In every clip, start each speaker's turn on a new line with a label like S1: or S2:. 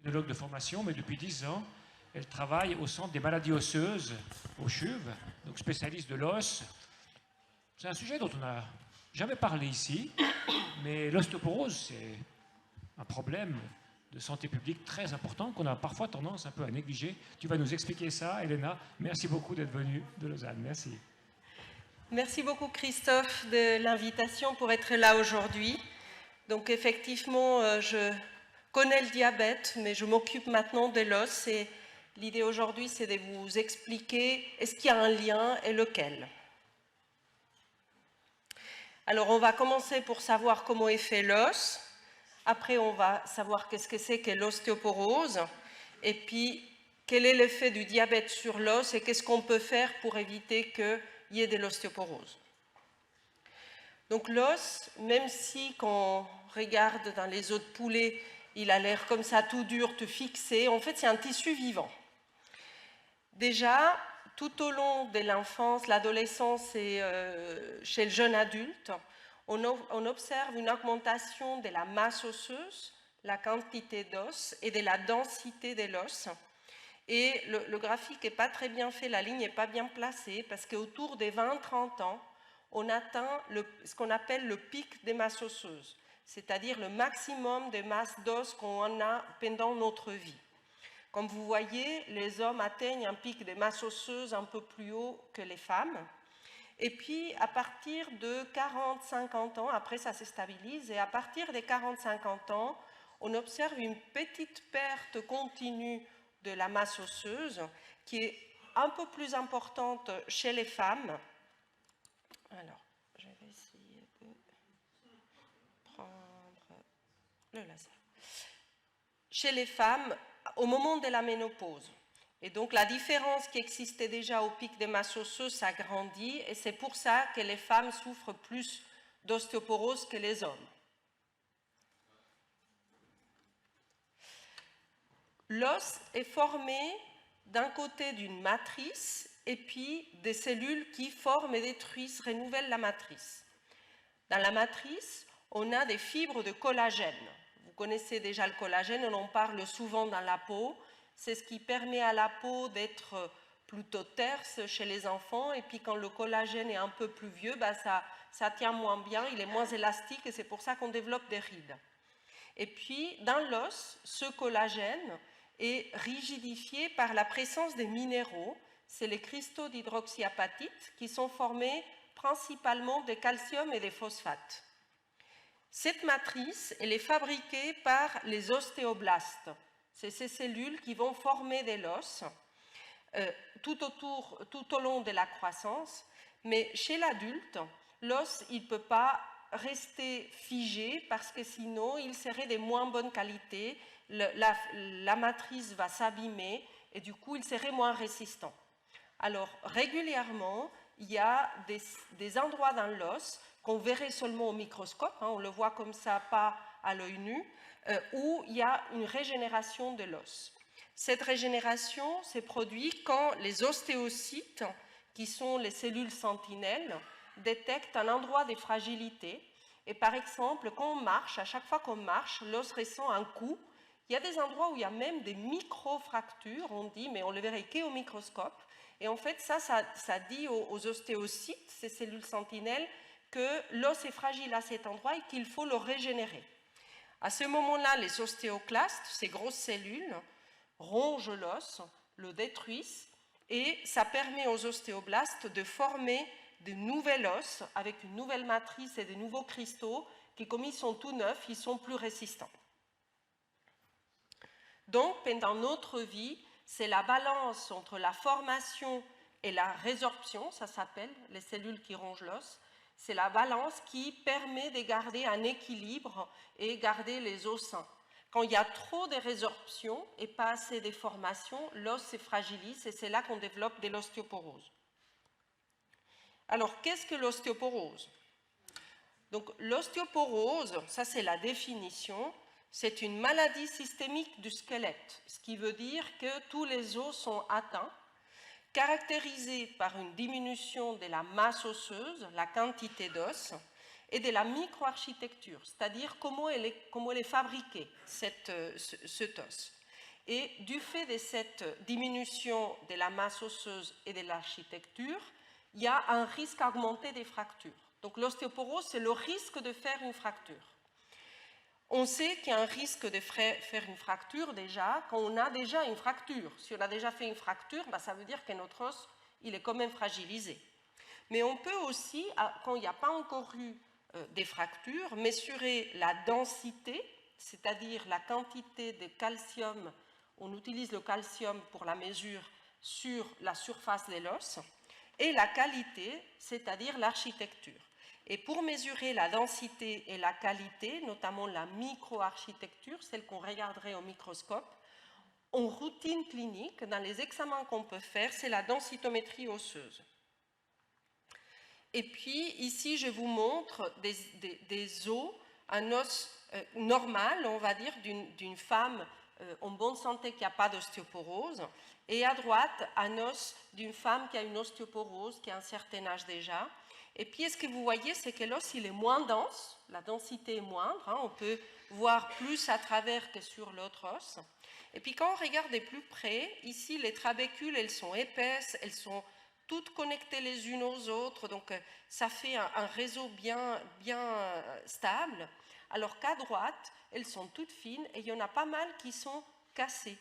S1: Neurologue de formation, mais depuis 10 ans, elle travaille au Centre des maladies osseuses, au CHUV, donc spécialiste de l'os. C'est un sujet dont on n'a jamais parlé ici, mais l'ostéoporose, c'est un problème de santé publique très important qu'on a parfois tendance un peu à négliger. Tu vas nous expliquer ça, Elena. Merci beaucoup d'être venue de Lausanne. Merci.
S2: Merci beaucoup, Christophe, de l'invitation pour être là aujourd'hui. Donc, effectivement, je connais le diabète, mais je m'occupe maintenant de l'os. Et l'idée aujourd'hui, c'est de vous expliquer est-ce qu'il y a un lien et lequel. Alors, on va commencer pour savoir comment est fait l'os. Après, on va savoir qu'est-ce que c'est que l'ostéoporose. Et puis, quel est l'effet du diabète sur l'os et qu'est-ce qu'on peut faire pour éviter qu'il y ait de l'ostéoporose. Donc l'os, même si quand on regarde dans les os de poulet, il a l'air comme ça tout dur, tout fixé, en fait c'est un tissu vivant. Déjà, tout au long de l'enfance, l'adolescence et chez le jeune adulte, on observe une augmentation de la masse osseuse, la quantité d'os et de la densité de l'os. Et le graphique n'est pas très bien fait, la ligne n'est pas bien placée, parce qu'autour des 20-30 ans, on atteint ce qu'on appelle le pic des masses osseuses, c'est-à-dire le maximum de masse d'os qu'on a pendant notre vie. Comme vous voyez, les hommes atteignent un pic des masses osseuses un peu plus haut que les femmes. Et puis, à partir de 40-50 ans, après ça se stabilise, et à partir des 40-50 ans, on observe une petite perte continue de la masse osseuse qui est un peu plus importante chez les femmes. Alors, je vais essayer de prendre le laser. Chez les femmes, au moment de la ménopause. Et donc, la différence qui existait déjà au pic des masses osseuses s'agrandit et c'est pour ça que les femmes souffrent plus d'ostéoporose que les hommes. L'os est formé d'un côté d'une matrice et puis des cellules qui forment et détruisent, renouvellent la matrice. Dans la matrice, on a des fibres de collagène. Vous connaissez déjà le collagène, on en parle souvent dans la peau. C'est ce qui permet à la peau d'être plutôt terse chez les enfants. Et puis quand le collagène est un peu plus vieux, ça tient moins bien, il est moins élastique et c'est pour ça qu'on développe des rides. Et puis dans l'os, ce collagène est rigidifié par la présence des minéraux. C'est les cristaux d'hydroxyapatite qui sont formés principalement de calcium et de phosphate. Cette matrice, elle est fabriquée par les ostéoblastes. C'est ces cellules qui vont former de l'os tout au long de la croissance. Mais chez l'adulte, l'os, il ne peut pas rester figé parce que sinon, il serait de moins bonne qualité. La matrice va s'abîmer et du coup, il serait moins résistant. Alors, régulièrement, il y a des endroits dans l'os qu'on verrait seulement au microscope, on le voit comme ça, pas à l'œil nu, où il y a une régénération de l'os. Cette régénération se produit quand les ostéocytes, qui sont les cellules sentinelles, détectent un endroit de fragilité. Et par exemple, quand on marche, à chaque fois qu'on marche, l'os ressent un coup. Il y a des endroits où il y a même des micro-fractures, on dit, mais on le verrait qu'au microscope. Et en fait, ça dit aux ostéocytes, ces cellules sentinelles, que l'os est fragile à cet endroit et qu'il faut le régénérer. À ce moment-là, les ostéoclastes, ces grosses cellules, rongent l'os, le détruisent, et ça permet aux ostéoblastes de former de nouveaux os avec une nouvelle matrice et de nouveaux cristaux qui, comme ils sont tout neufs, ils sont plus résistants. Donc, pendant notre vie, c'est la balance entre la formation et la résorption, ça s'appelle, les cellules qui rongent l'os, c'est la balance qui permet de garder un équilibre et garder les os sains. Quand il y a trop de résorption et pas assez de formation, l'os se fragilise et c'est là qu'on développe de l'ostéoporose. Alors, qu'est-ce que l'ostéoporose? Donc, l'ostéoporose, ça c'est la définition, c'est une maladie systémique du squelette, ce qui veut dire que tous les os sont atteints, caractérisés par une diminution de la masse osseuse, la quantité d'os, et de la microarchitecture, c'est-à-dire comment elle est fabriquée, cet os. Et du fait de cette diminution de la masse osseuse et de l'architecture, il y a un risque augmenté des fractures. Donc l'ostéoporose, c'est le risque de faire une fracture. On sait qu'il y a un risque de faire une fracture déjà quand on a déjà une fracture. Si on a déjà fait une fracture, ça veut dire que notre os il est quand même fragilisé. Mais on peut aussi, quand il n'y a pas encore eu des fractures, mesurer la densité, c'est-à-dire la quantité de calcium. On utilise le calcium pour la mesure sur la surface de l'os, et la qualité, c'est-à-dire l'architecture. Et pour mesurer la densité et la qualité, notamment la microarchitecture, celle qu'on regarderait au microscope, en routine clinique, dans les examens qu'on peut faire, c'est la densitométrie osseuse. Et puis ici, je vous montre des os, un os normal, on va dire, d'une femme en bonne santé qui n'a pas d'ostéoporose, et à droite, un os d'une femme qui a une ostéoporose, qui a un certain âge déjà. Et puis, ce que vous voyez, c'est que l'os, il est moins dense, la densité est moindre, on peut voir plus à travers que sur l'autre os. Et puis, quand on regarde de plus près, ici, les trabécules, elles sont épaisses, elles sont toutes connectées les unes aux autres, donc ça fait un réseau bien stable, alors qu'à droite, elles sont toutes fines et il y en a pas mal qui sont cassées.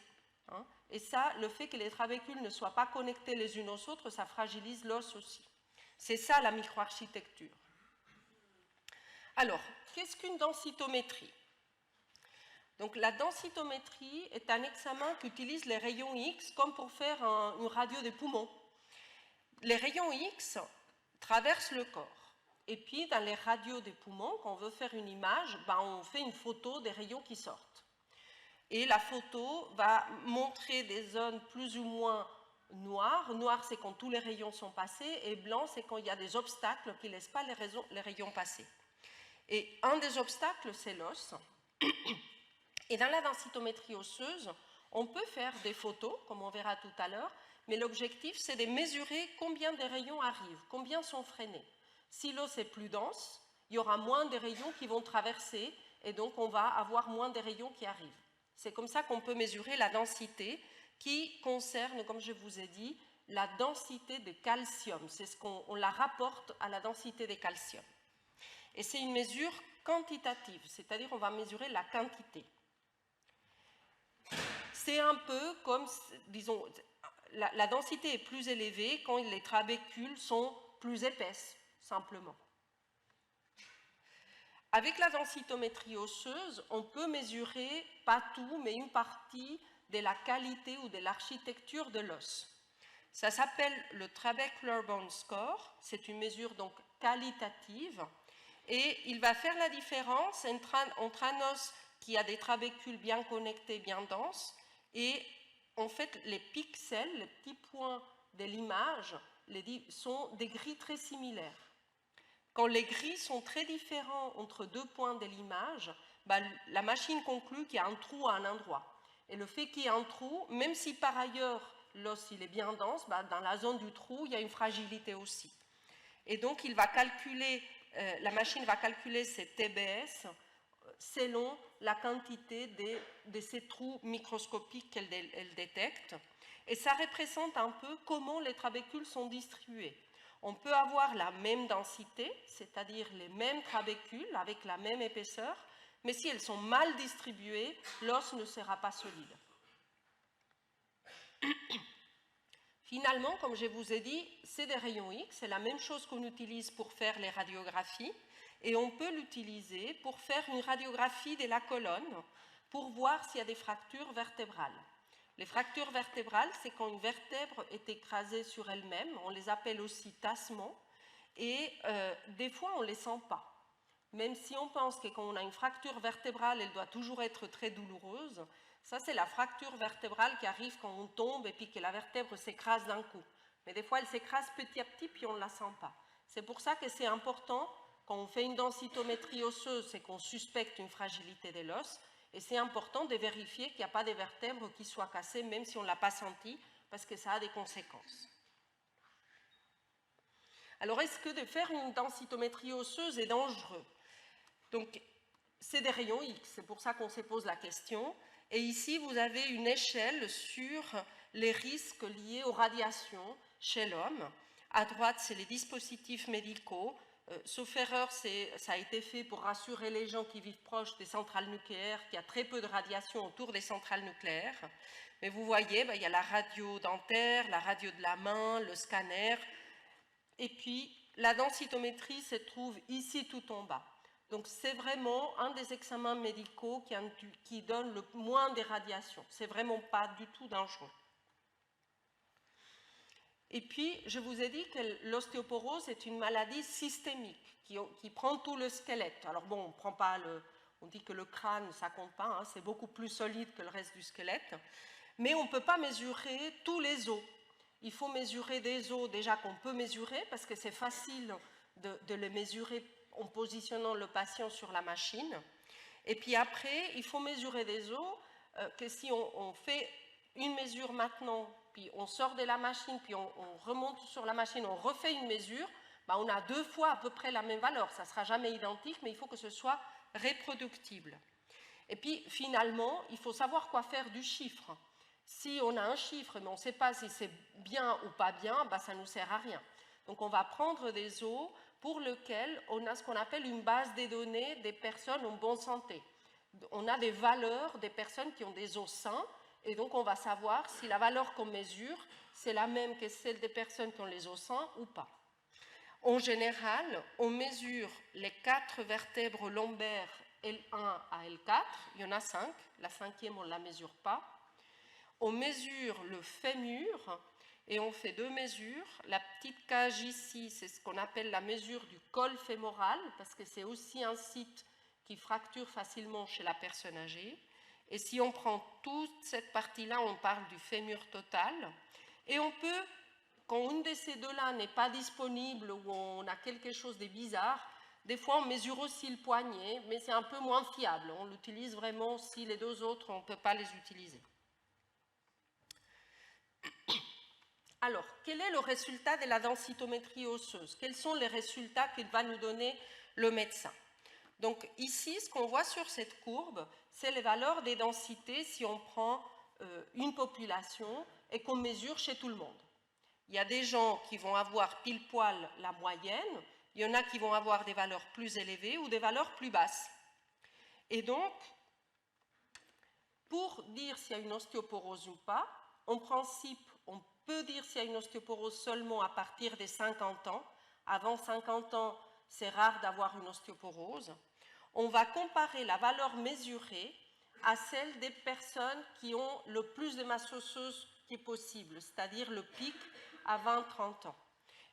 S2: Et ça, le fait que les trabécules ne soient pas connectées les unes aux autres, ça fragilise l'os aussi. C'est ça la microarchitecture. Alors, qu'est-ce qu'une densitométrie? Donc, la densitométrie est un examen qui utilise les rayons X comme pour faire une radio des poumons. Les rayons X traversent le corps. Et puis, dans les radios des poumons, quand on veut faire une image, on fait une photo des rayons qui sortent. Et la photo va montrer des zones plus ou moins noires. Noir, c'est quand tous les rayons sont passés, et blanc, c'est quand il y a des obstacles qui ne laissent pas les rayons passer. Et un des obstacles, c'est l'os. Et dans la densitométrie osseuse, on peut faire des photos, comme on verra tout à l'heure, mais l'objectif, c'est de mesurer combien de rayons arrivent, combien sont freinés. Si l'os est plus dense, il y aura moins de rayons qui vont traverser, et donc on va avoir moins de rayons qui arrivent. C'est comme ça qu'on peut mesurer la densité qui concerne, comme je vous ai dit, la densité de calcium. C'est ce qu'on la rapporte à la densité de calcium. Et c'est une mesure quantitative, c'est-à-dire on va mesurer la quantité. C'est un peu comme, disons, la densité est plus élevée quand les trabécules sont plus épaisses, simplement. Avec la densitométrie osseuse, on peut mesurer, pas tout, mais une partie de la qualité ou de l'architecture de l'os. Ça s'appelle le Trabecular Bone Score, c'est une mesure donc qualitative, et il va faire la différence entre un os qui a des trabécules bien connectés, bien denses, et en fait les pixels, les petits points de l'image, sont des gris très similaires. Quand les gris sont très différents entre deux points de l'image, la machine conclut qu'il y a un trou à un endroit. Et le fait qu'il y ait un trou, même si par ailleurs l'os est bien dense, dans la zone du trou, il y a une fragilité aussi. Et donc la machine va calculer ces TBS selon la quantité de ces trous microscopiques qu'elle détecte. Et ça représente un peu comment les trabécules sont distribués. On peut avoir la même densité, c'est-à-dire les mêmes trabécules avec la même épaisseur, mais si elles sont mal distribuées, l'os ne sera pas solide. Finalement, comme je vous ai dit, c'est des rayons X, c'est la même chose qu'on utilise pour faire les radiographies, et on peut l'utiliser pour faire une radiographie de la colonne, pour voir s'il y a des fractures vertébrales. Les fractures vertébrales, c'est quand une vertèbre est écrasée sur elle-même, on les appelle aussi tassements, et des fois on ne les sent pas. Même si on pense que quand on a une fracture vertébrale, elle doit toujours être très douloureuse, ça c'est la fracture vertébrale qui arrive quand on tombe et puis que la vertèbre s'écrase d'un coup. Mais des fois elle s'écrase petit à petit puis on ne la sent pas. C'est pour ça que c'est important, quand on fait une densitométrie osseuse, c'est qu'on suspecte une fragilité de l'os, et c'est important de vérifier qu'il n'y a pas de vertèbres qui soient cassées, même si on ne l'a pas senti, parce que ça a des conséquences. Alors, est-ce que de faire une densitométrie osseuse est dangereux? Donc, c'est des rayons X, c'est pour ça qu'on se pose la question. Et ici, vous avez une échelle sur les risques liés aux radiations chez l'homme. À droite, c'est les dispositifs médicaux. Sauf erreur, ça a été fait pour rassurer les gens qui vivent proches des centrales nucléaires qu'il y a très peu de radiation autour des centrales nucléaires. Mais vous voyez, il y a la radio dentaire, la radio de la main, le scanner. Et puis, la densitométrie se trouve ici tout en bas. Donc, c'est vraiment un des examens médicaux qui donne le moins de radiations. C'est vraiment pas du tout dangereux. Et puis, je vous ai dit que l'ostéoporose est une maladie systémique qui prend tout le squelette. Alors bon, on prend pas on dit que le crâne, ça compte pas, hein, c'est beaucoup plus solide que le reste du squelette. Mais on ne peut pas mesurer tous les os. Il faut mesurer des os déjà qu'on peut mesurer parce que c'est facile de les mesurer en positionnant le patient sur la machine. Et puis après, il faut mesurer des os que si on fait une mesure maintenant, puis on sort de la machine, puis on remonte sur la machine, on refait une mesure, on a 2 fois à peu près la même valeur. Ça ne sera jamais identique, mais il faut que ce soit reproductible. Et puis finalement, il faut savoir quoi faire du chiffre. Si on a un chiffre, mais on ne sait pas si c'est bien ou pas bien, ça ne nous sert à rien. Donc on va prendre des os pour lesquels on a ce qu'on appelle une base des données des personnes en bonne santé. On a des valeurs des personnes qui ont des os sains, et donc on va savoir si la valeur qu'on mesure, c'est la même que celle des personnes qui ont les os sains ou pas. En général, on mesure les 4 vertèbres lombaires L1 à L4, il y en a 5, la 5e on ne la mesure pas. On mesure le fémur et on fait 2 mesures. La petite cage ici, c'est ce qu'on appelle la mesure du col fémoral, parce que c'est aussi un site qui fracture facilement chez la personne âgée. Et si on prend toute cette partie-là, on parle du fémur total. Et on peut, quand une de ces deux-là n'est pas disponible ou on a quelque chose de bizarre, des fois on mesure aussi le poignet, mais c'est un peu moins fiable. On l'utilise vraiment si les 2 autres, on ne peut pas les utiliser. Alors, quel est le résultat de la densitométrie osseuse? Quels sont les résultats qu'il va nous donner le médecin? Donc ici, ce qu'on voit sur cette courbe, c'est les valeurs des densités si on prend une population et qu'on mesure chez tout le monde. Il y a des gens qui vont avoir pile poil la moyenne, il y en a qui vont avoir des valeurs plus élevées ou des valeurs plus basses. Et donc, pour dire s'il y a une ostéoporose ou pas, en principe, on peut dire s'il y a une ostéoporose seulement à partir des 50 ans. Avant 50 ans, c'est rare d'avoir une ostéoporose. On va comparer la valeur mesurée à celle des personnes qui ont le plus de masse osseuse qui est possible, c'est-à-dire le pic à 20-30 ans.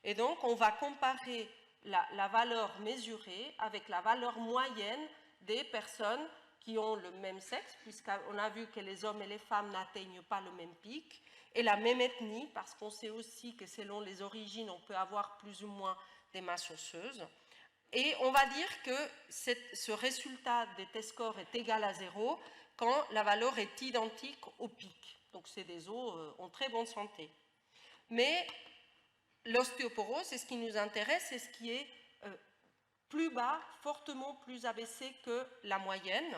S2: Et donc, on va comparer la valeur mesurée avec la valeur moyenne des personnes qui ont le même sexe, puisqu'on a vu que les hommes et les femmes n'atteignent pas le même pic, et la même ethnie, parce qu'on sait aussi que selon les origines, on peut avoir plus ou moins des masses osseuses. Et on va dire que ce résultat des T-scores est égal à 0 quand la valeur est identique au pic. Donc c'est des os en très bonne santé. Mais l'ostéoporose, c'est ce qui nous intéresse, c'est ce qui est plus bas, fortement plus abaissé que la moyenne.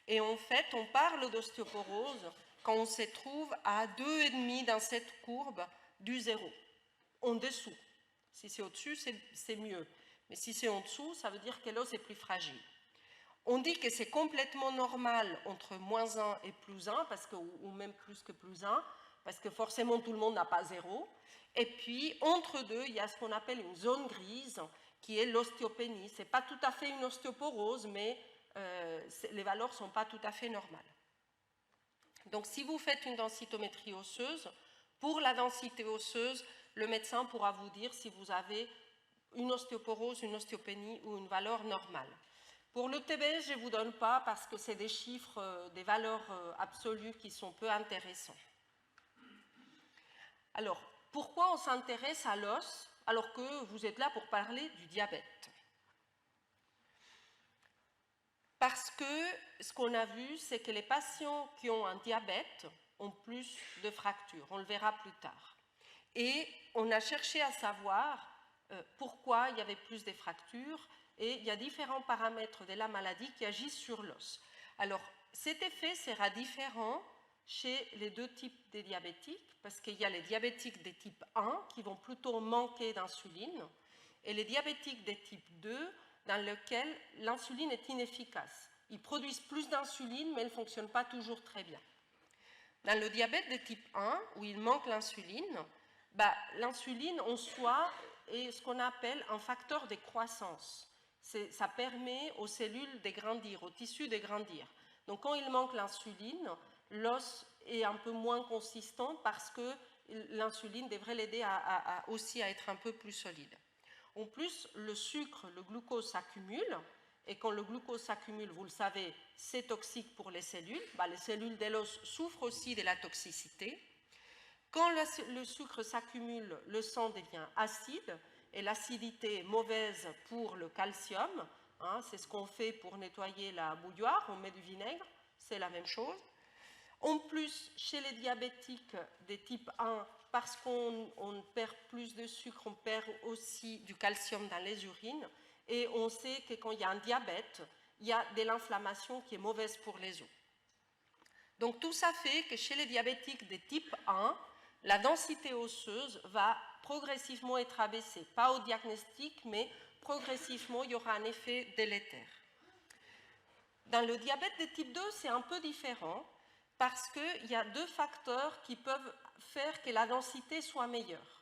S2: Et en fait, on parle d'ostéoporose quand on se trouve à 2,5 dans cette courbe du 0, en dessous. Si c'est au-dessus, c'est mieux. Mais si c'est en dessous, ça veut dire que l'os est plus fragile. On dit que c'est complètement normal entre moins 1 et plus 1, ou même plus que plus 1, parce que forcément tout le monde n'a pas 0. Et puis, entre deux, il y a ce qu'on appelle une zone grise, qui est l'ostéopénie. Ce n'est pas tout à fait une ostéoporose, mais les valeurs ne sont pas tout à fait normales. Donc, si vous faites une densitométrie osseuse, pour la densité osseuse, le médecin pourra vous dire si vous avez une ostéoporose, une ostéopénie ou une valeur normale. Pour le TBS, je ne vous donne pas parce que c'est des chiffres, des valeurs absolues qui sont peu intéressants. Alors, pourquoi on s'intéresse à l'os alors que vous êtes là pour parler du diabète? Parce que ce qu'on a vu, c'est que les patients qui ont un diabète ont plus de fractures. On le verra plus tard. Et on a cherché à savoir pourquoi il y avait plus de fractures. et il y a différents paramètres de la maladie qui agissent sur l'os. Alors, cet effet sera différent chez les deux types de diabétiques, parce qu'il y a les diabétiques de type 1 qui vont plutôt manquer d'insuline, et les diabétiques de type 2 dans lesquels l'insuline est inefficace. Ils produisent plus d'insuline, mais elle ne fonctionne pas toujours très bien. Dans le diabète de type 1, où il manque l'insuline, l'insuline en soi est ce qu'on appelle un facteur de croissance. Ça permet aux cellules de grandir, aux tissus de grandir. Donc quand il manque l'insuline, l'os est un peu moins consistant parce que l'insuline devrait l'aider aussi à être un peu plus solide. En plus, le sucre, le glucose s'accumule, et quand le glucose s'accumule, vous le savez, c'est toxique pour les cellules. Les cellules de l'os souffrent aussi de la toxicité. Quand le sucre s'accumule, le sang devient acide, et l'acidité est mauvaise pour le calcium. C'est ce qu'on fait pour nettoyer la bouilloire, on met du vinaigre, c'est la même chose. En plus, chez les diabétiques de type 1, parce qu'on perd plus de sucre, on perd aussi du calcium dans les urines, et on sait que quand il y a un diabète, il y a de l'inflammation qui est mauvaise pour les os. Donc tout ça fait que chez les diabétiques de type 1, la densité osseuse va progressivement être abaissée. Pas au diagnostic, mais progressivement, il y aura un effet délétère. Dans le diabète de type 2, c'est un peu différent parce qu'il y a deux facteurs qui peuvent faire que la densité soit meilleure.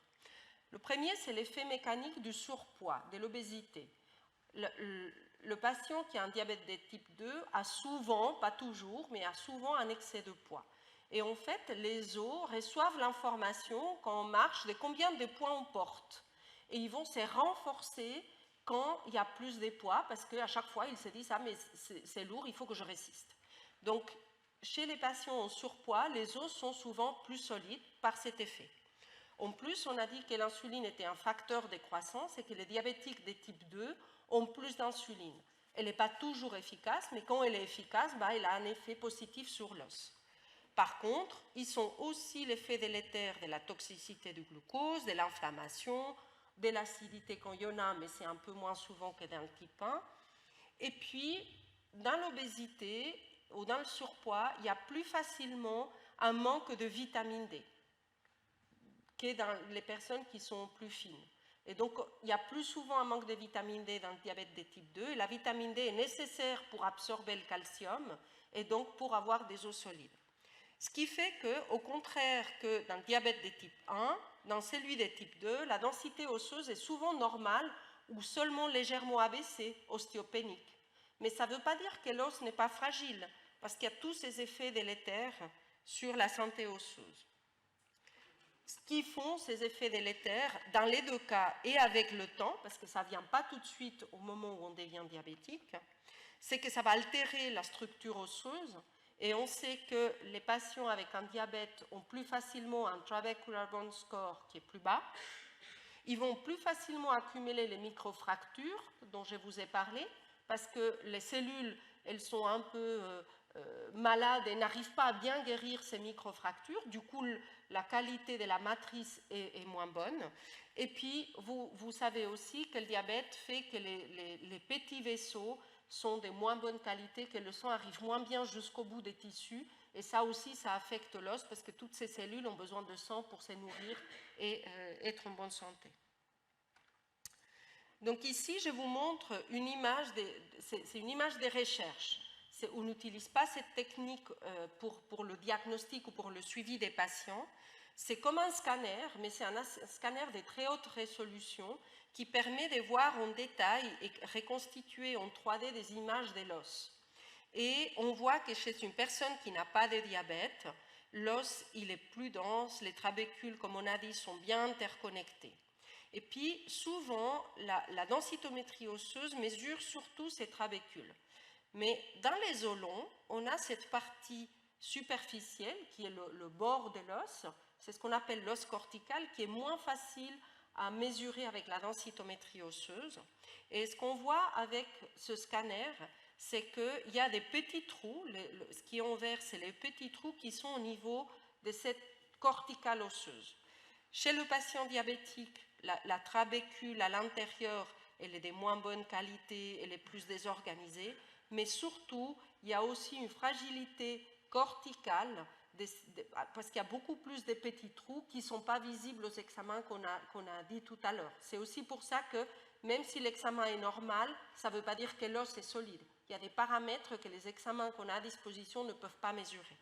S2: Le premier, c'est l'effet mécanique du surpoids, de l'obésité. Le patient qui a un diabète de type 2 a souvent, pas toujours, mais a souvent un excès de poids. Et en fait, les os reçoivent l'information quand on marche de combien de poids on porte. Et ils vont se renforcer quand il y a plus de poids, parce qu'à chaque fois, ils se disent « Ah, mais c'est lourd, il faut que je résiste ». Donc, chez les patients en surpoids, les os sont souvent plus solides par cet effet. En plus, on a dit que l'insuline était un facteur de croissance et que les diabétiques de type 2 ont plus d'insuline. Elle n'est pas toujours efficace, mais quand elle est efficace, elle a un effet positif sur l'os. Par contre, ils sont aussi l'effet délétère de la toxicité du glucose, de l'inflammation, de l'acidité quand il y en a, mais c'est un peu moins souvent que dans le type 1. Et puis, dans l'obésité ou dans le surpoids, il y a plus facilement un manque de vitamine D que dans les personnes qui sont plus fines. Et donc, il y a plus souvent un manque de vitamine D dans le diabète de type 2, et la vitamine D est nécessaire pour absorber le calcium et donc pour avoir des os solides. Ce qui fait qu'au contraire que dans le diabète de type 1, dans celui de type 2, la densité osseuse est souvent normale ou seulement légèrement abaissée, ostéopénique. Mais ça ne veut pas dire que l'os n'est pas fragile, parce qu'il y a tous ces effets délétères sur la santé osseuse. Ce qui font ces effets délétères, dans les deux cas et avec le temps, parce que ça ne vient pas tout de suite au moment où on devient diabétique, c'est que ça va altérer la structure osseuse, et on sait que les patients avec un diabète ont plus facilement un trabecular bone score qui est plus bas. Ils vont plus facilement accumuler les microfractures dont je vous ai parlé, parce que les cellules, elles sont un peu malades et n'arrivent pas à bien guérir ces microfractures. Du coup, la qualité de la matrice est moins bonne. Et puis, vous savez aussi que le diabète fait que les petits vaisseaux sont de moins bonne qualité, que le sang arrive moins bien jusqu'au bout des tissus. Et ça aussi, ça affecte l'os parce que toutes ces cellules ont besoin de sang pour se nourrir et être en bonne santé. Donc ici, je vous montre une image, c'est une image des recherches. On n'utilise pas cette technique pour le diagnostic ou pour le suivi des patients. C'est comme un scanner, mais c'est un scanner de très haute résolution qui permet de voir en détail et reconstituer en 3D des images de l'os. Et on voit que chez une personne qui n'a pas de diabète, l'os il est plus dense, les trabécules, comme on a dit, sont bien interconnectés. Et puis, souvent, la densitométrie osseuse mesure surtout ces trabécules. Mais dans les os longs, on a cette partie superficielle qui est le bord de l'os, c'est ce qu'on appelle l'os cortical, qui est moins facile à mesurer avec la densitométrie osseuse. Et ce qu'on voit avec ce scanner, c'est qu'il y a des petits trous, ce qui est en vert, c'est les petits trous qui sont au niveau de cette corticale osseuse. Chez le patient diabétique, la trabécule à l'intérieur elle est de moins bonne qualité, elle est plus désorganisée, mais surtout, il y a aussi une fragilité corticale, parce qu'il y a beaucoup plus de petits trous qui ne sont pas visibles aux examens qu'on a dit tout à l'heure. C'est aussi pour ça que, même si l'examen est normal, ça ne veut pas dire que l'os est solide. Il y a des paramètres que les examens qu'on a à disposition ne peuvent pas mesurer.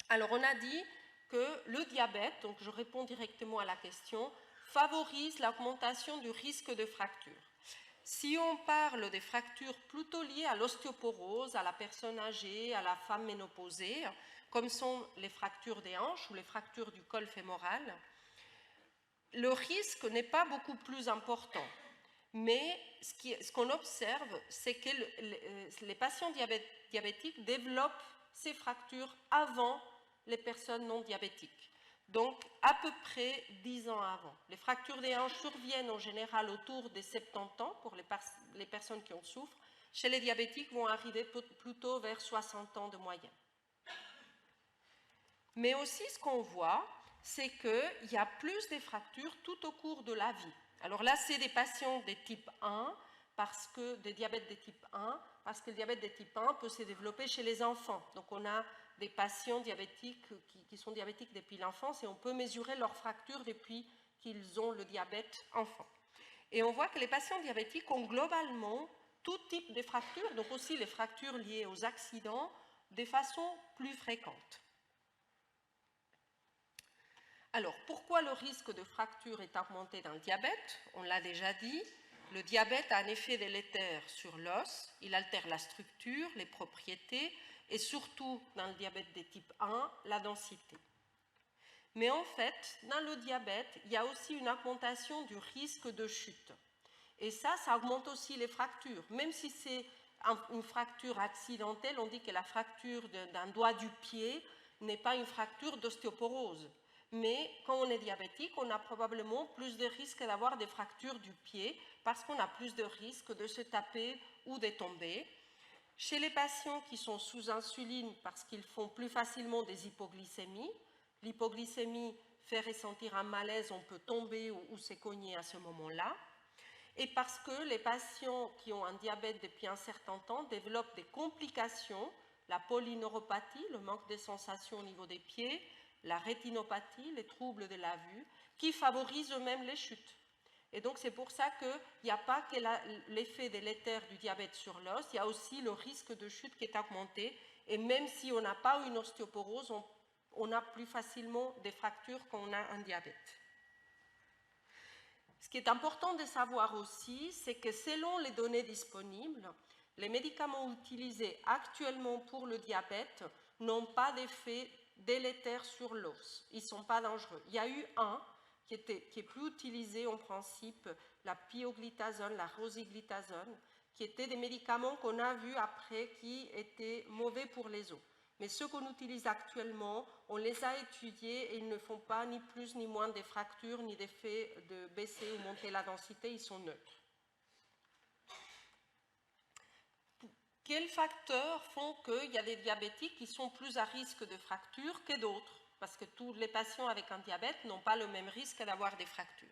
S2: Alors, on a dit que le diabète, donc je réponds directement à la question, favorise l'augmentation du risque de fracture. Si on parle des fractures plutôt liées à l'ostéoporose, à la personne âgée, à la femme ménopausée, comme sont les fractures des hanches ou les fractures du col fémoral, le risque n'est pas beaucoup plus important. Mais ce qu'on observe, c'est que les patients diabétiques développent ces fractures avant les personnes non diabétiques. Donc, à peu près 10 ans avant. Les fractures des hanches surviennent en général autour des 70 ans pour les personnes qui en souffrent. Chez les diabétiques, vont arriver plutôt vers 60 ans de moyenne. Mais aussi, ce qu'on voit, c'est qu'il y a plus de fractures tout au cours de la vie. Alors là, c'est des patients de type 1, des diabètes de type 1, parce que le diabète de type 1 peut se développer chez les enfants. Donc, on a des patients diabétiques qui sont diabétiques depuis l'enfance et on peut mesurer leurs fractures depuis qu'ils ont le diabète enfant. Et on voit que les patients diabétiques ont globalement tout type de fractures, donc aussi les fractures liées aux accidents, de façon plus fréquente. Alors, pourquoi le risque de fracture est augmenté dans le diabète? On l'a déjà dit, le diabète a un effet délétère sur l'os, il altère la structure, les propriétés, et surtout, dans le diabète de type 1, la densité. Mais en fait, dans le diabète, il y a aussi une augmentation du risque de chute. Et ça augmente aussi les fractures. Même si c'est une fracture accidentelle, on dit que la fracture d'un doigt du pied n'est pas une fracture d'ostéoporose. Mais quand on est diabétique, on a probablement plus de risques d'avoir des fractures du pied parce qu'on a plus de risques de se taper ou de tomber. Chez les patients qui sont sous insuline parce qu'ils font plus facilement des hypoglycémies, l'hypoglycémie fait ressentir un malaise, on peut tomber ou se cogner à ce moment-là. Et parce que les patients qui ont un diabète depuis un certain temps développent des complications, la polyneuropathie, le manque de sensations au niveau des pieds, la rétinopathie, les troubles de la vue, qui favorisent eux-mêmes les chutes. Et donc c'est pour ça qu'il n'y a pas que l'effet délétère du diabète sur l'os, il y a aussi le risque de chute qui est augmenté. Et même si on n'a pas une ostéoporose, on a plus facilement des fractures quand on a un diabète. Ce qui est important de savoir aussi, c'est que selon les données disponibles, les médicaments utilisés actuellement pour le diabète n'ont pas d'effet délétère sur l'os. Ils ne sont pas dangereux. Il y a eu un qui est plus utilisé en principe, la pioglitazone, la rosiglitazone, qui étaient des médicaments qu'on a vus après qui étaient mauvais pour les os. Mais ceux qu'on utilise actuellement, on les a étudiés et ils ne font pas ni plus ni moins des fractures, ni d'effet de baisser ou monter la densité, ils sont neutres. Quels facteurs font qu'il y a des diabétiques qui sont plus à risque de fracture que d'autres? Parce que tous les patients avec un diabète n'ont pas le même risque d'avoir des fractures.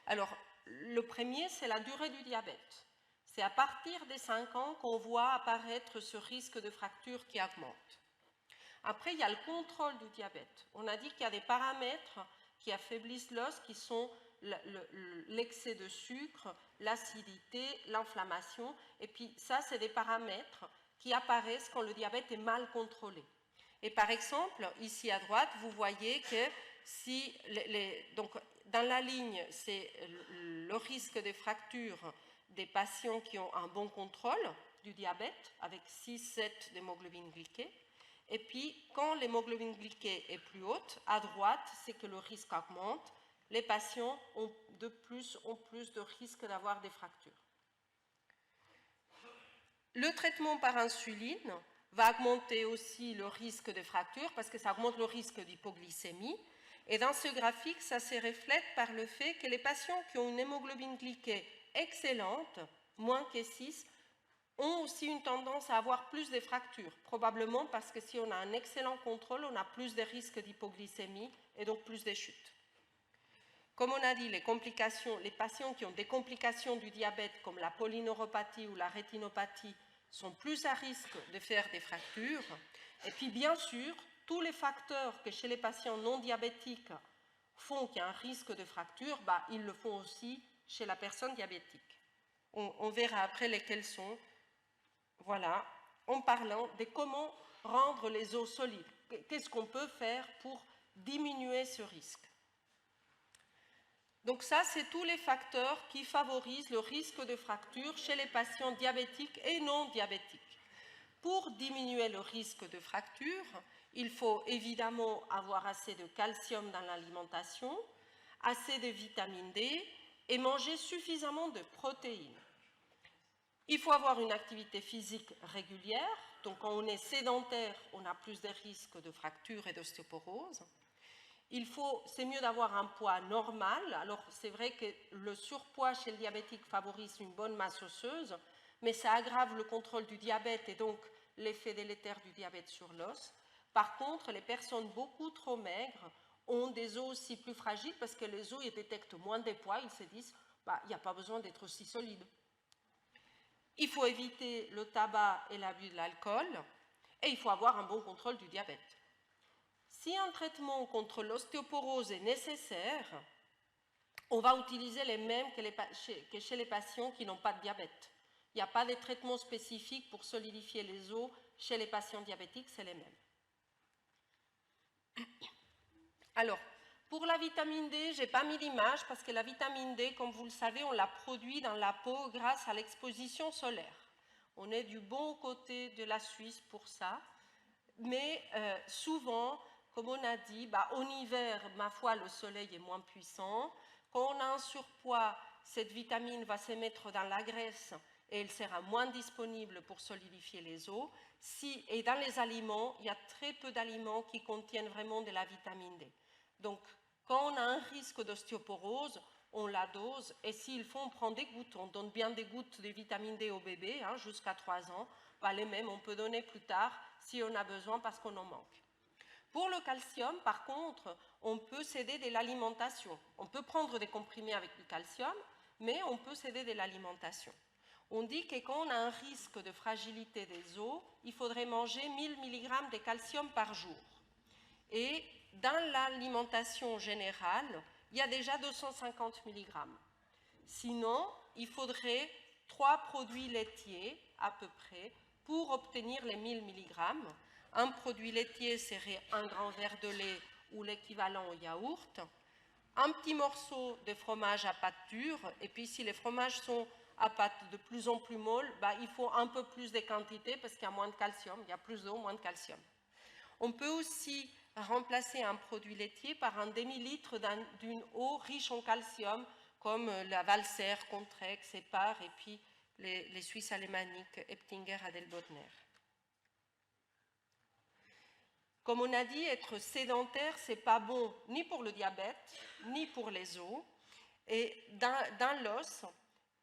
S2: Alors, le premier, c'est la durée du diabète. C'est à partir des 5 ans qu'on voit apparaître ce risque de fracture qui augmente. Après, il y a le contrôle du diabète. On a dit qu'il y a des paramètres qui affaiblissent l'os, qui sont l'excès de sucre, l'acidité, l'inflammation. Et puis ça, c'est des paramètres qui apparaissent quand le diabète est mal contrôlé. Et par exemple, ici à droite, vous voyez que si donc dans la ligne, c'est le risque de fracture des patients qui ont un bon contrôle du diabète, avec 6-7 d'hémoglobine glyquée. Et puis, quand l'hémoglobine glyquée est plus haute, à droite, c'est que le risque augmente. Les patients ont plus de risque d'avoir des fractures. Le traitement par insuline va augmenter aussi le risque de fracture parce que ça augmente le risque d'hypoglycémie. Et dans ce graphique, ça se reflète par le fait que les patients qui ont une hémoglobine glyquée excellente, moins que 6, ont aussi une tendance à avoir plus de fractures, probablement parce que si on a un excellent contrôle, on a plus de risques d'hypoglycémie et donc plus de chutes. Comme on a dit, les patients qui ont des complications du diabète, comme la polyneuropathie ou la rétinopathie, sont plus à risque de faire des fractures. Et puis, bien sûr, tous les facteurs que chez les patients non diabétiques font qu'il y a un risque de fracture, ils le font aussi chez la personne diabétique. On verra après lesquels sont. Voilà, en parlant de comment rendre les os solides. Qu'est-ce qu'on peut faire pour diminuer ce risque? Donc ça, c'est tous les facteurs qui favorisent le risque de fracture chez les patients diabétiques et non diabétiques. Pour diminuer le risque de fracture, il faut évidemment avoir assez de calcium dans l'alimentation, assez de vitamine D et manger suffisamment de protéines. Il faut avoir une activité physique régulière, donc quand on est sédentaire, on a plus de risques de fracture et d'ostéoporose. C'est mieux d'avoir un poids normal. Alors, c'est vrai que le surpoids chez le diabétique favorise une bonne masse osseuse, mais ça aggrave le contrôle du diabète et donc l'effet délétère du diabète sur l'os. Par contre, les personnes beaucoup trop maigres ont des os aussi plus fragiles parce que les os ils détectent moins de poids. Ils se disent, il n'y a pas besoin d'être aussi solide. Il faut éviter le tabac et l'abus de l'alcool et il faut avoir un bon contrôle du diabète. Si un traitement contre l'ostéoporose est nécessaire, on va utiliser les mêmes que chez les patients qui n'ont pas de diabète. Il n'y a pas de traitement spécifique pour solidifier les os chez les patients diabétiques, c'est les mêmes. Alors, pour la vitamine D, je n'ai pas mis l'image parce que la vitamine D, comme vous le savez, on la produit dans la peau grâce à l'exposition solaire. On est du bon côté de la Suisse pour ça, mais souvent, comme on a dit, en hiver, ma foi, le soleil est moins puissant. Quand on a un surpoids, cette vitamine va se mettre dans la graisse et elle sera moins disponible pour solidifier les os. Et dans les aliments, il y a très peu d'aliments qui contiennent vraiment de la vitamine D. Donc, quand on a un risque d'ostéoporose, on la dose et s'il faut, on prend des gouttes. On donne bien des gouttes de vitamine D au bébé jusqu'à 3 ans. Les mêmes, on peut donner plus tard si on a besoin parce qu'on en manque. Pour le calcium, par contre, on peut s'aider de l'alimentation. On peut prendre des comprimés avec du calcium, mais on peut s'aider de l'alimentation. On dit que quand on a un risque de fragilité des os, il faudrait manger 1000 mg de calcium par jour. Et dans l'alimentation générale, il y a déjà 250 mg. Sinon, il faudrait 3 produits laitiers à peu près pour obtenir les 1000 mg. Un produit laitier serait un grand verre de lait ou l'équivalent au yaourt, un petit morceau de fromage à pâte dure, et puis si les fromages sont à pâte de plus en plus molle, il faut un peu plus de quantité parce qu'il y a moins de calcium, il y a plus d'eau, moins de calcium. On peut aussi remplacer un produit laitier par un demi-litre d'une eau riche en calcium, comme la Valser, Contrex, Epar, et puis les Suisses alémaniques, Eptinger, Adelbodner. Comme on a dit, être sédentaire, ce n'est pas bon ni pour le diabète, ni pour les os. Et dans l'os,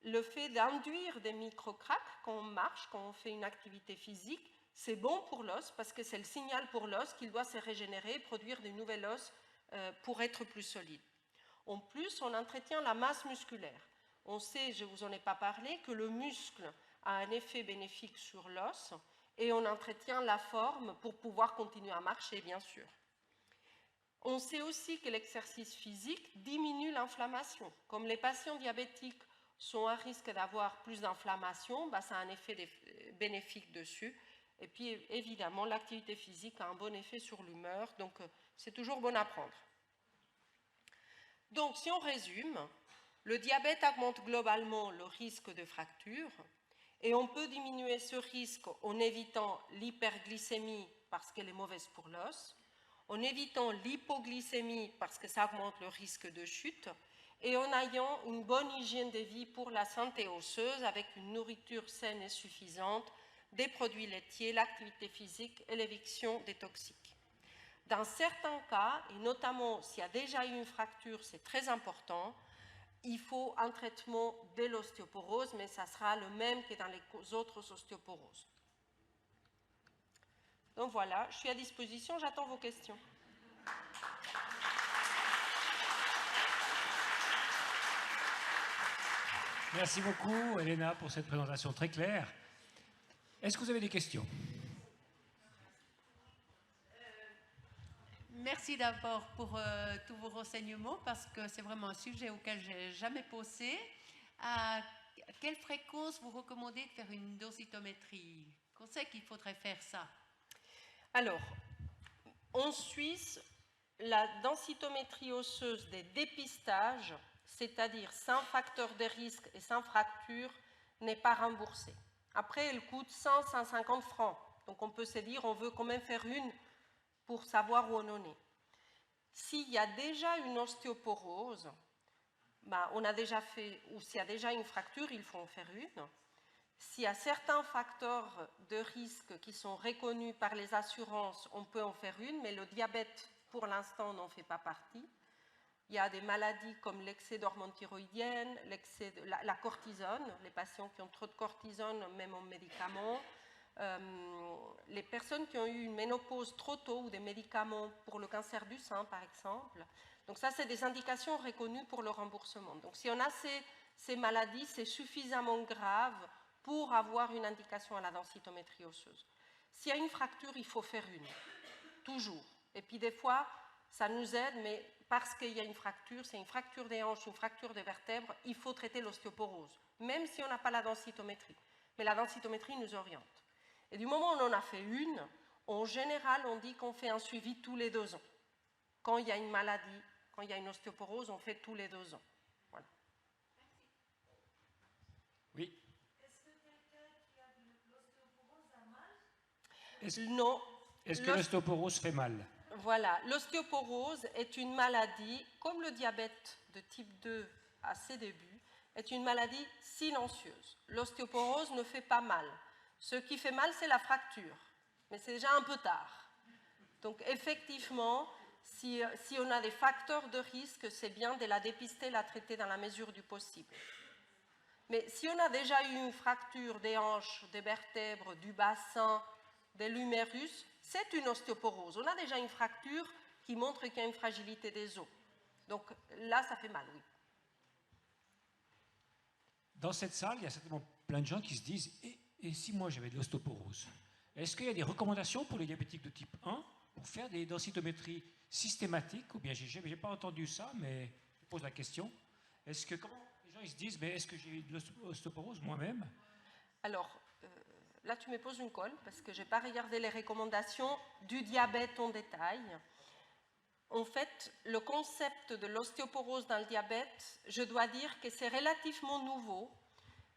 S2: le fait d'induire des micro-craques quand on marche, quand on fait une activité physique, c'est bon pour l'os parce que c'est le signal pour l'os qu'il doit se régénérer et produire de nouvel os pour être plus solide. En plus, on entretient la masse musculaire. On sait, je ne vous en ai pas parlé, que le muscle a un effet bénéfique sur l'os et on entretient la forme pour pouvoir continuer à marcher, bien sûr. On sait aussi que l'exercice physique diminue l'inflammation. Comme les patients diabétiques sont à risque d'avoir plus d'inflammation, ça a un effet bénéfique dessus. Et puis, évidemment, l'activité physique a un bon effet sur l'humeur, donc c'est toujours bon à prendre. Donc, si on résume, le diabète augmente globalement le risque de fracture et on peut diminuer ce risque en évitant l'hyperglycémie parce qu'elle est mauvaise pour l'os, en évitant l'hypoglycémie parce que ça augmente le risque de chute et en ayant une bonne hygiène de vie pour la santé osseuse avec une nourriture saine et suffisante, des produits laitiers, l'activité physique et l'éviction des toxiques. Dans certains cas, et notamment s'il y a déjà eu une fracture, c'est très important, il faut un traitement de l'ostéoporose, mais ça sera le même que dans les autres ostéoporoses. Donc voilà, je suis à disposition, j'attends vos questions.
S1: Merci beaucoup, Elena, pour cette présentation très claire. Est-ce que vous avez des questions?
S3: Merci d'abord pour tous vos renseignements parce que c'est vraiment un sujet auquel je n'ai jamais pensé. À quelle fréquence vous recommandez de faire une densitométrie? Qu'on sait qu'il faudrait faire ça?
S2: Alors, en Suisse, la densitométrie osseuse des dépistages, c'est-à-dire sans facteur de risque et sans fracture, n'est pas remboursée. Après, elle coûte 100-150 francs. Donc on peut se dire, on veut quand même faire une pour savoir où on en est. S'il y a déjà une ostéoporose, on a déjà fait, ou s'il y a déjà une fracture, il faut en faire une. S'il y a certains facteurs de risque qui sont reconnus par les assurances, on peut en faire une, mais le diabète, pour l'instant, n'en fait pas partie. Il y a des maladies comme l'excès d'hormones thyroïdiennes, la cortisone, les patients qui ont trop de cortisone, même en médicaments. Les personnes qui ont eu une ménopause trop tôt ou des médicaments pour le cancer du sein, par exemple. Donc ça, c'est des indications reconnues pour le remboursement. Donc si on a ces maladies, c'est suffisamment grave pour avoir une indication à la densitométrie osseuse. S'il y a une fracture, il faut faire une, toujours. Et puis des fois, ça nous aide, mais parce qu'il y a une fracture, c'est une fracture des hanches, une fracture des vertèbres, il faut traiter l'ostéoporose, même si on n'a pas la densitométrie. Mais la densitométrie nous oriente. Et du moment où on en a fait une, en général, on dit qu'on fait un suivi tous les 2 ans. Quand il y a une maladie, quand il y a une ostéoporose, on fait tous les 2 ans. Voilà.
S1: Oui.
S4: Est-ce que quelqu'un qui a de l'ostéoporose a mal?
S2: Non.
S1: Est-ce que l'ostéoporose fait mal?
S2: Voilà, l'ostéoporose est une maladie, comme le diabète de type 2 à ses débuts, est une maladie silencieuse. L'ostéoporose ne fait pas mal. Ce qui fait mal, c'est la fracture, mais c'est déjà un peu tard. Donc effectivement, si on a des facteurs de risque, c'est bien de la dépister, la traiter dans la mesure du possible. Mais si on a déjà eu une fracture des hanches, des vertèbres, du bassin, de l'humérus, c'est une ostéoporose. On a déjà une fracture qui montre qu'il y a une fragilité des os. Donc là, ça fait mal, oui.
S1: Dans cette salle, il y a certainement plein de gens qui se disent et si moi j'avais de l'ostéoporose? Est-ce qu'il y a des recommandations pour les diabétiques de type 1 pour faire des densitométries systématiques? Ou bien j'ai pas entendu ça, mais je pose la question. Est-ce que comment les gens ils se disent mais est-ce que j'ai de l'ostéoporose moi-même?
S2: Alors, là, tu me poses une colle parce que je n'ai pas regardé les recommandations du diabète en détail. En fait, le concept de l'ostéoporose dans le diabète, je dois dire que c'est relativement nouveau.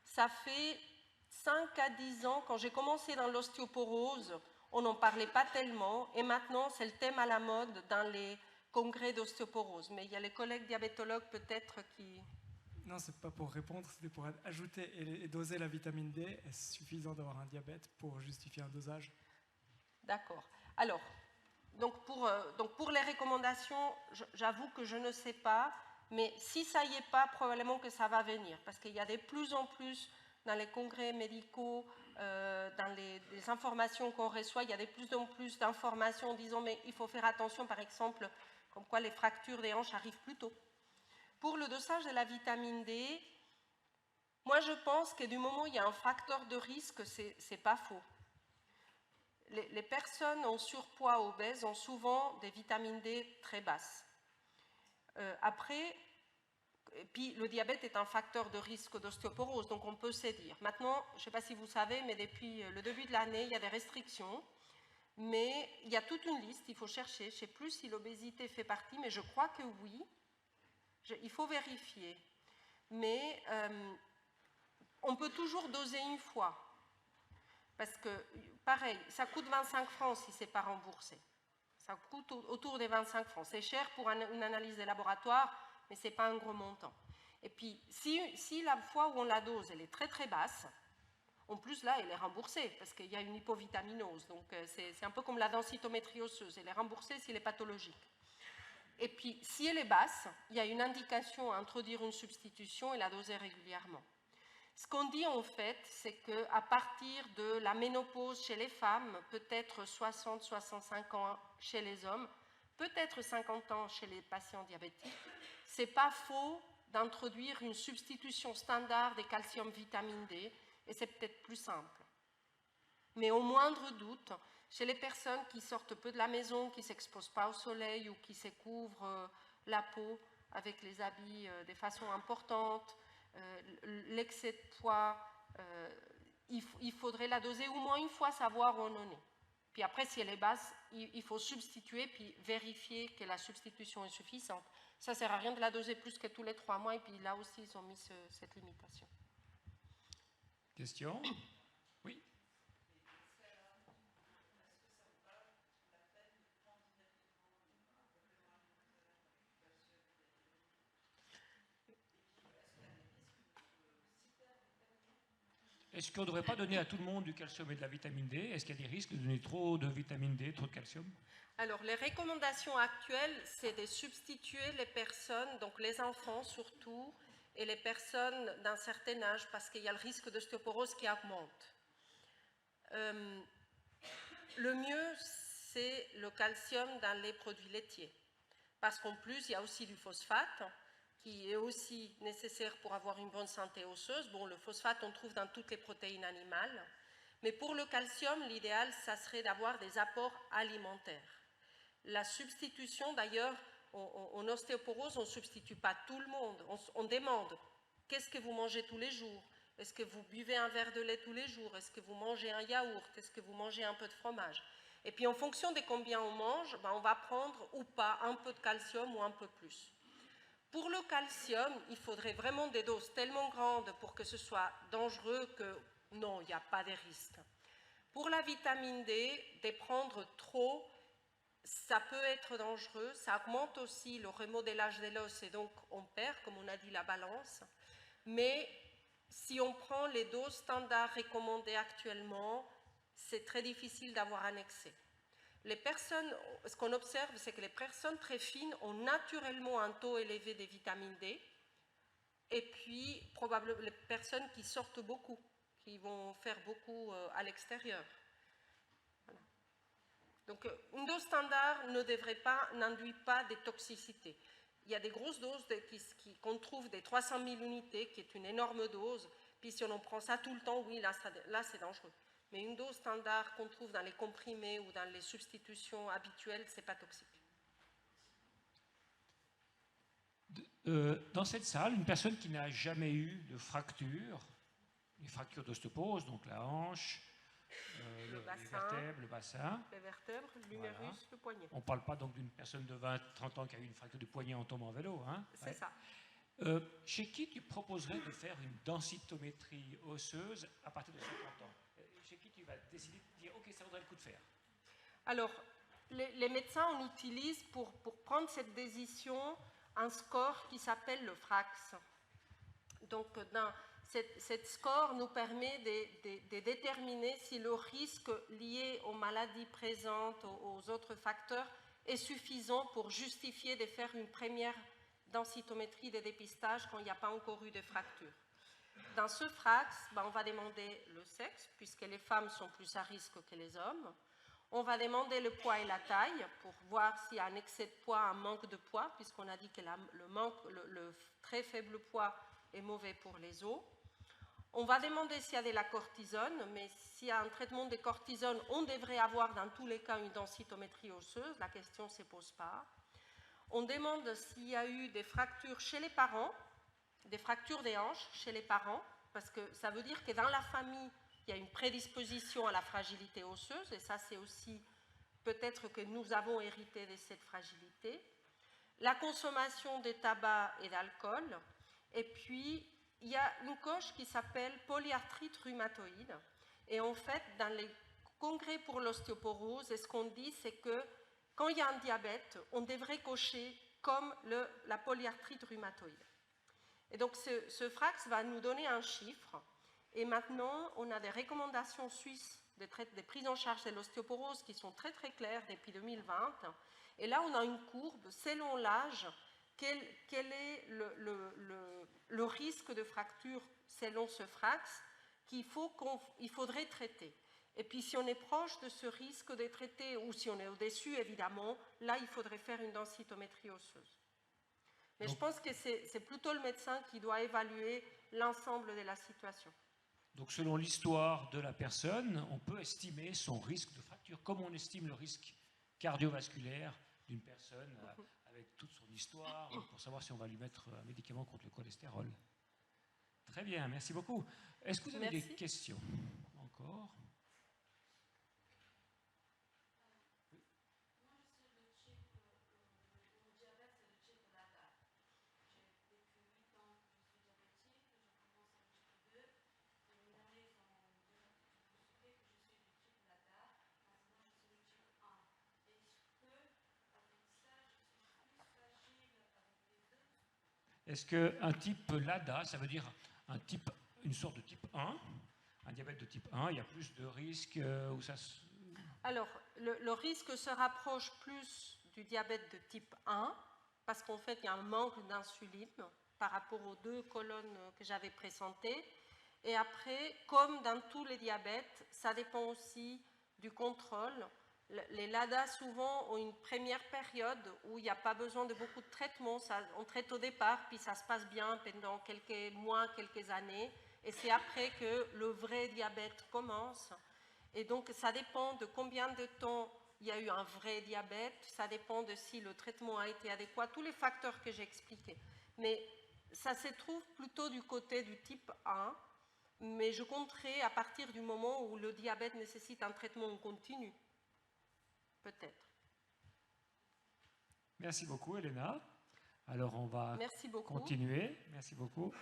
S2: Ça fait 5 à 10 ans, quand j'ai commencé dans l'ostéoporose, on n'en parlait pas tellement, et maintenant c'est le thème à la mode dans les congrès d'ostéoporose. Mais il y a les collègues diabétologues peut-être qui...
S5: Non, c'est pas pour répondre, c'était pour ajouter et doser la vitamine D. Est-ce suffisant d'avoir un diabète pour justifier un dosage?
S2: D'accord. Alors, donc pour les recommandations, j'avoue que je ne sais pas, mais si ça y est pas, probablement que ça va venir, parce qu'il y a de plus en plus dans les congrès médicaux, dans les informations qu'on reçoit, il y a de plus en plus d'informations disant mais il faut faire attention, par exemple, comme quoi les fractures des hanches arrivent plus tôt. Pour le dosage de la vitamine D, moi je pense que du moment où il y a un facteur de risque, c'est pas faux. Les personnes en surpoids obèses ont souvent des vitamines D très basses. Après, et puis le diabète est un facteur de risque d'ostéoporose, donc on peut se dire. Maintenant, je ne sais pas si vous savez, mais depuis le début de l'année, il y a des restrictions, mais il y a toute une liste, il faut chercher. Je ne sais plus si l'obésité fait partie, mais je crois que oui. Il faut vérifier. Mais on peut toujours doser une fois. Parce que, pareil, ça coûte 25 francs si ce n'est pas remboursé. Ça coûte autour des 25 francs. C'est cher pour une analyse de laboratoire, mais ce n'est pas un gros montant. Et puis, si la fois où on la dose, elle est très très basse, en plus là, elle est remboursée, parce qu'il y a une hypovitaminose. Donc, c'est un peu comme la densitométrie osseuse. Elle est remboursée s'il est pathologique. Et puis, si elle est basse, il y a une indication à introduire une substitution et la doser régulièrement. Ce qu'on dit en fait, c'est qu'à partir de la ménopause chez les femmes, peut-être 60-65 ans chez les hommes, peut-être 50 ans chez les patients diabétiques, c'est pas faux d'introduire une substitution standard des calcium-vitamine D, et c'est peut-être plus simple. Mais au moindre doute, chez les personnes qui sortent peu de la maison, qui ne s'exposent pas au soleil ou qui se couvrent la peau avec les habits de façon importante, l'excès de poids, il faudrait la doser au moins une fois, savoir où on en est. Puis après, si elle est basse, il faut substituer puis vérifier que la substitution est suffisante. Ça ne sert à rien de la doser plus que tous les 3 mois, et puis là aussi, ils ont mis cette limitation.
S1: Question? Oui. Est-ce qu'on ne devrait pas donner à tout le monde du calcium et de la vitamine D? Est-ce qu'il y a des risques de donner trop de vitamine D, trop de calcium?
S2: Alors, les recommandations actuelles, c'est de substituer les personnes, donc les enfants surtout, et les personnes d'un certain âge, parce qu'il y a le risque d'ostéoporose qui augmente. Le mieux, c'est le calcium dans les produits laitiers, parce qu'en plus, il y a aussi du phosphate, qui est aussi nécessaire pour avoir une bonne santé osseuse. Bon, le phosphate, on trouve dans toutes les protéines animales, mais pour le calcium, l'idéal, ça serait d'avoir des apports alimentaires. La substitution, d'ailleurs, en ostéoporose, on ne substitue pas tout le monde. On demande, qu'est-ce que vous mangez tous les jours? Est-ce que vous buvez un verre de lait tous les jours? Est-ce que vous mangez un yaourt? Est-ce que vous mangez un peu de fromage? Et puis, en fonction de combien on mange, on va prendre ou pas un peu de calcium ou un peu plus. Pour le calcium, il faudrait vraiment des doses tellement grandes pour que ce soit dangereux que non, il n'y a pas de risque. Pour la vitamine D, de prendre trop, ça peut être dangereux, ça augmente aussi le remodélage de l'os et donc on perd, comme on a dit, la balance. Mais si on prend les doses standards recommandées actuellement, c'est très difficile d'avoir un excès. Les personnes, ce qu'on observe, c'est que les personnes très fines ont naturellement un taux élevé de vitamine D, et puis probablement les personnes qui sortent beaucoup, qui vont faire beaucoup à l'extérieur. Voilà. Donc une dose standard n'induit pas de toxicité. Il y a des grosses doses qu'on trouve des 300 000 unités, qui est une énorme dose, puis si on en prend ça tout le temps, oui, là c'est dangereux. Mais une dose standard qu'on trouve dans les comprimés ou dans les substitutions habituelles, ce n'est pas toxique.
S1: Dans cette salle, une personne qui n'a jamais eu de fracture, les fractures d'ostéoporose, donc la hanche, les vertèbres, le bassin.
S2: Les vertèbres, l'humérus, voilà. Le poignet.
S1: On ne parle pas donc d'une personne de 20-30 ans qui a eu une fracture du poignet en tombant en vélo. Hein?
S2: C'est ça.
S1: Chez qui tu proposerais de faire une densitométrie osseuse à partir de 50 ans? Chez qui tu vas décider de dire « Ok, ça vaudrait le coup de faire ». Alors,
S2: les médecins, on utilise pour prendre cette décision un score qui s'appelle le FRAX. Donc, cette score nous permet de déterminer si le risque lié aux maladies présentes, aux autres facteurs, est suffisant pour justifier de faire une première densitométrie de dépistage quand il n'y a pas encore eu de fracture. Dans ce FRAX, on va demander le sexe, puisque les femmes sont plus à risque que les hommes. On va demander le poids et la taille pour voir s'il y a un excès de poids, un manque de poids, puisqu'on a dit que le très faible poids est mauvais pour les os. On va demander s'il y a de la cortisone, mais s'il y a un traitement de cortisone, on devrait avoir dans tous les cas une densitométrie osseuse. La question ne se pose pas. On demande s'il y a eu des fractures chez les parents, des fractures des hanches chez les parents, parce que ça veut dire que dans la famille, il y a une prédisposition à la fragilité osseuse, et ça c'est aussi peut-être que nous avons hérité de cette fragilité. La consommation de tabac et d'alcool, et puis il y a une coche qui s'appelle polyarthrite rhumatoïde, et en fait dans les congrès pour l'ostéoporose, ce qu'on dit c'est que quand il y a un diabète, on devrait cocher comme la polyarthrite rhumatoïde. Et donc ce FRAX va nous donner un chiffre. Et maintenant, on a des recommandations suisses de prise en charge de l'ostéoporose qui sont très très claires depuis 2020. Et là, on a une courbe selon l'âge, quel est le risque de fracture selon ce FRAX qu'il faudrait traiter. Et puis si on est proche de ce risque de traiter, ou si on est au-dessus, évidemment, là, il faudrait faire une densitométrie osseuse. Mais
S1: Donc-
S2: je pense que c'est plutôt le médecin qui doit évaluer l'ensemble de la situation.
S1: Donc, selon l'histoire de la personne, on peut estimer son risque de fracture, comme on estime le risque cardiovasculaire d'une personne avec toute son histoire, pour savoir si on va lui mettre un médicament contre le cholestérol. Très bien, merci beaucoup. Est-ce que vous avez
S2: Merci.
S1: des questions encore? Est-ce qu'un type LADA, ça veut dire une sorte de type 1, un diabète de type 1, il y a plus de risques où ça se...
S2: Alors, le risque se rapproche plus du diabète de type 1, parce qu'en fait, il y a un manque d'insuline par rapport aux 2 colonnes que j'avais présentées. Et après, comme dans tous les diabètes, ça dépend aussi du contrôle. Les LADA, souvent, ont une première période où il n'y a pas besoin de beaucoup de traitement. On traite au départ, puis ça se passe bien pendant quelques mois, quelques années. Et c'est après que le vrai diabète commence. Et donc, ça dépend de combien de temps il y a eu un vrai diabète, ça dépend de si le traitement a été adéquat, tous les facteurs que j'ai expliqués. Mais ça se trouve plutôt du côté du type 1, mais je compterai à partir du moment où le diabète nécessite un traitement continu. Peut-être.
S1: Merci beaucoup, Elena. Alors, on va
S2: Merci beaucoup.
S1: continuer. Merci beaucoup.